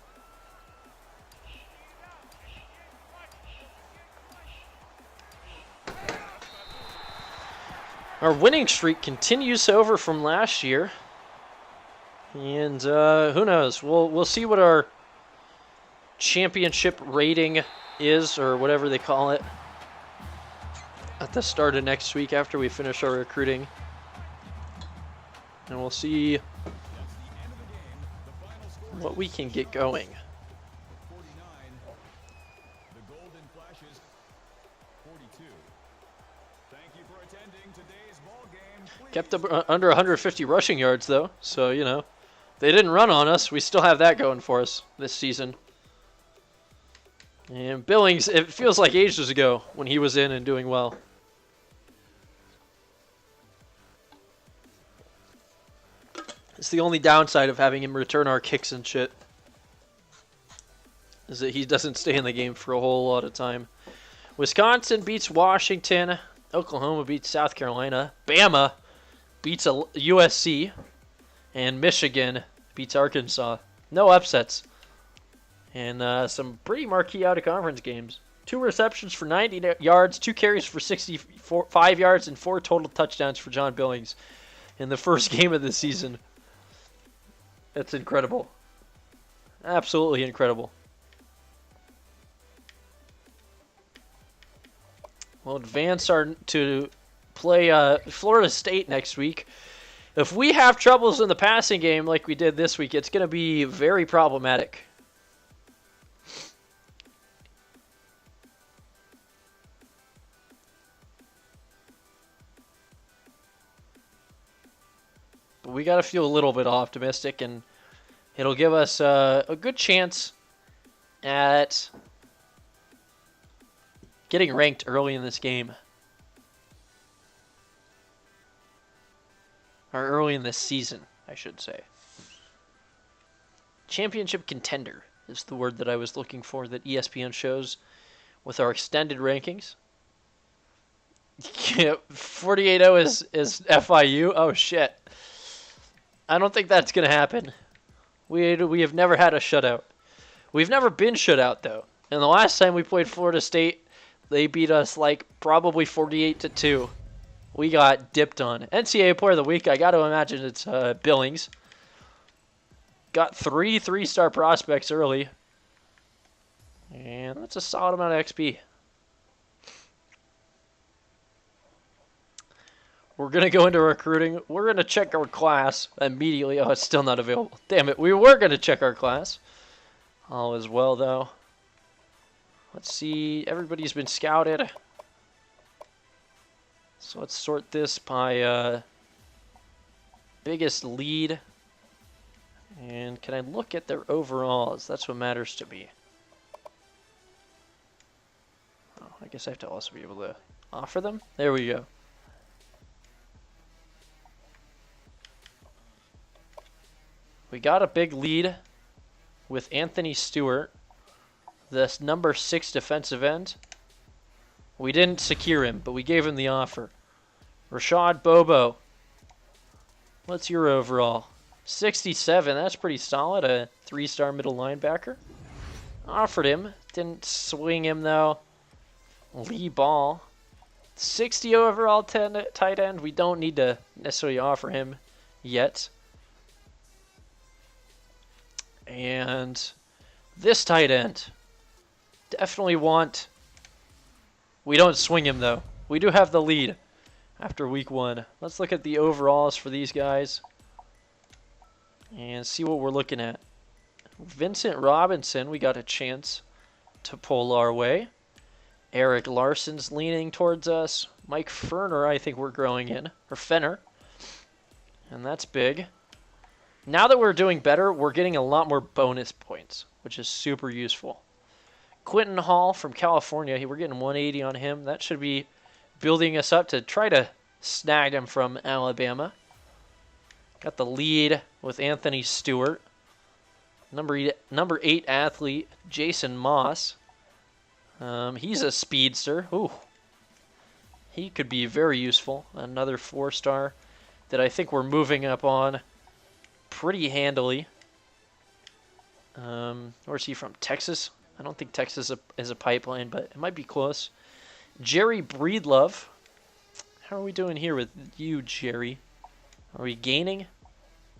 Our winning streak continues over from last year. And who knows? We'll see what our championship rating is, or whatever they call it, at the start of next week after we finish our recruiting. And we'll see what we can get going. Kept up under 150 rushing yards, though, so, you know, they didn't run on us. We still have that going for us this season. And Billings, it feels like ages ago when he was in and doing well. It's the only downside of having him return our kicks and shit, is that he doesn't stay in the game for a whole lot of time. Wisconsin beats Washington. Oklahoma beats South Carolina. Bama beats USC. And Michigan beats Arkansas. No upsets. And some pretty marquee out-of-conference games. 2 receptions for 90 yards, 2 carries for 65 yards, and 4 total touchdowns for John Billings in the first game of the season. That's incredible. Absolutely incredible. We'll advance to play Florida State next week. If we have troubles in the passing game like we did this week, it's going to be very problematic. But we got to feel a little bit optimistic, and it'll give us a good chance at getting ranked early in this game. Or early in this season, I should say. Championship contender is the word that I was looking for that ESPN shows with our extended rankings. 48-0 is FIU? Oh, shit. I don't think that's going to happen. We have never had a shutout. We've never been shut out, though. And the last time we played Florida State, They beat us like probably 48-2. We got dipped on. NCAA Player of the Week, I got to imagine it's Billings. Got 3 3-star prospects early. And that's a solid amount of XP. We're going to go into recruiting. We're going to check our class immediately. Oh, it's still not available. Damn it. We were going to check our class. All is well, though. Let's see. Everybody's been scouted. So let's sort this by biggest lead. And can I look at their overalls? That's what matters to me. Oh, I guess I have to also be able to offer them. There we go. We got a big lead with Anthony Stewart, this number 6 defensive end. We didn't secure him, but we gave him the offer. Rashad Bobo. What's your overall? 67, that's pretty solid. A 3-star middle linebacker. Offered him. Didn't swing him, though. Lee Ball. 60 overall tight end. We don't need to necessarily offer him yet. And this tight end. Definitely want... We don't swing him, though. We do have the lead after week 1. Let's look at the overalls for these guys and see what we're looking at. Vincent Robinson, we got a chance to pull our way. Eric Larson's leaning towards us. Mike Ferner, I think we're growing in. Or Fenner. And that's big. Now that we're doing better, we're getting a lot more bonus points, which is super useful. Quentin Hall from California, we're getting 180 on him. That should be building us up to try to snag him from Alabama. Got the lead with Anthony Stewart. Number 8 athlete, Jason Moss. He's a speedster. Ooh. He could be very useful. Another 4-star that I think we're moving up on pretty handily. Where's he from? Texas? I don't think Texas is a pipeline, but it might be close. Jerry Breedlove. How are we doing here with you, Jerry? Are we gaining?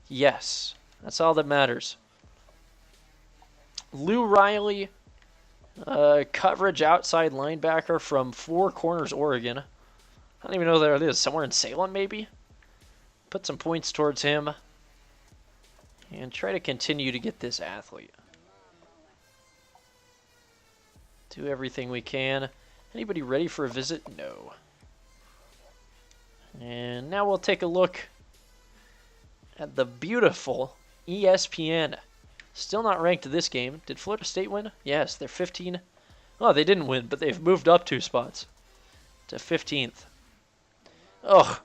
Yes. That's all that matters. Lou Riley, coverage outside linebacker from Four Corners, Oregon. I don't even know where that is. Somewhere in Salem, maybe? Put some points towards him. And try to continue to get this athlete. Do everything we can. Anybody ready for a visit? No. And now we'll take a look at the beautiful ESPN. Still not ranked this game. Did Florida State win? Yes, they're 15. Oh, they didn't win, but they've moved up 2 spots to 15th. Ugh.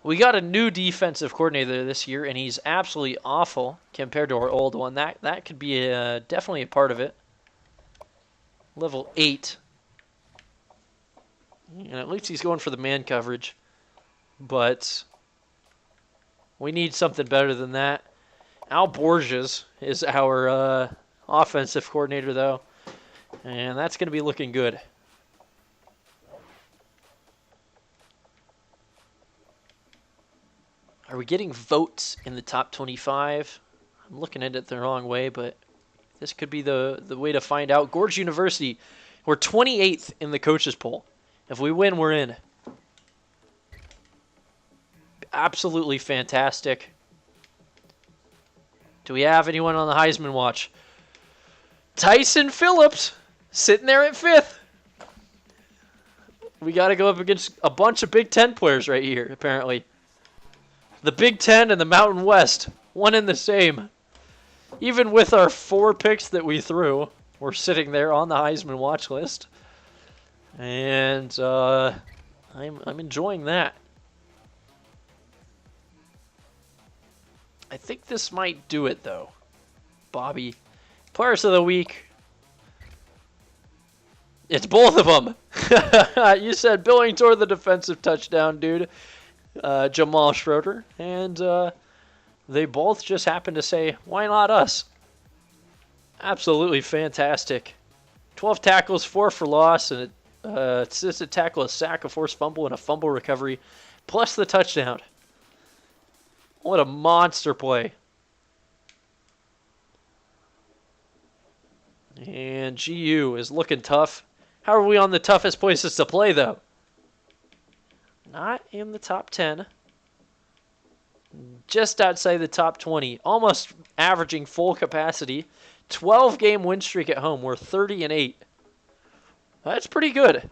We got a new defensive coordinator this year, and he's absolutely awful compared to our old one. That could be definitely a part of it. Level 8. And at least he's going for the man coverage. But we need something better than that. Al Borges is our offensive coordinator, though. And that's going to be looking good. Are we getting votes in the top 25? I'm looking at it the wrong way, but this could be the way to find out. Gorge University, we're 28th in the coaches poll. If we win, we're in. Absolutely fantastic. Do we have anyone on the Heisman watch? Tyson Phillips, sitting there at 5th. We got to go up against a bunch of Big Ten players right here, apparently. The Big Ten and the Mountain West, one and the same. Even with our 4 picks that we threw, we're sitting there on the Heisman watch list. And I'm enjoying that. I think this might do it, though. Bobby. Players of the Week. It's both of them. You said Billings or the defensive touchdown, dude. Jamal Schroeder. And they both just happened to say, why not us? Absolutely fantastic. 12 tackles, 4 for loss, and assisted tackle, a sack, a forced fumble, and a fumble recovery, plus the touchdown. What a monster play. And GU is looking tough. How are we on the toughest places to play, though? Not in the top 10. Just outside the top 20. Almost averaging full capacity. 12-game win streak at home. We're 30-8. That's pretty good.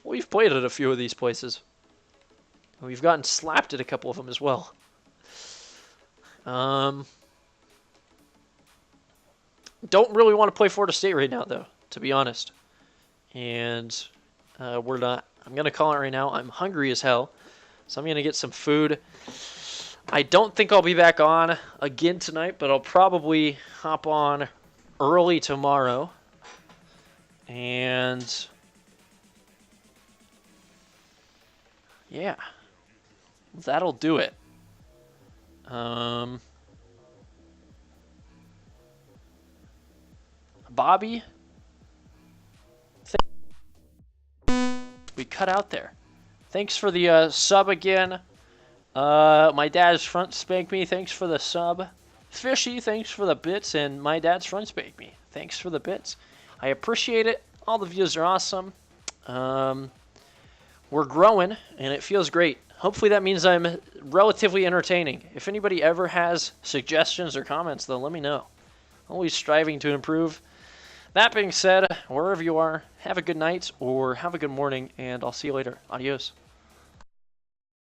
We've played at a few of these places. We've gotten slapped at a couple of them as well. Don't really want to play Florida State right now, though, to be honest. And we're not. I'm going to call it right now. I'm hungry as hell, so I'm going to get some food. I don't think I'll be back on again tonight, but I'll probably hop on early tomorrow. And yeah, that'll do it. Bobby, we cut out there. Thanks for the sub again. My dad's front spank me. Thanks for the sub. Fishy, thanks for the bits. And my dad's front spank me. Thanks for the bits. I appreciate it. All the views are awesome. We're growing, and it feels great. Hopefully that means I'm relatively entertaining. If anybody ever has suggestions or comments, though, let me know. Always striving to improve. That being said, wherever you are, have a good night or have a good morning, and I'll see you later. Adios.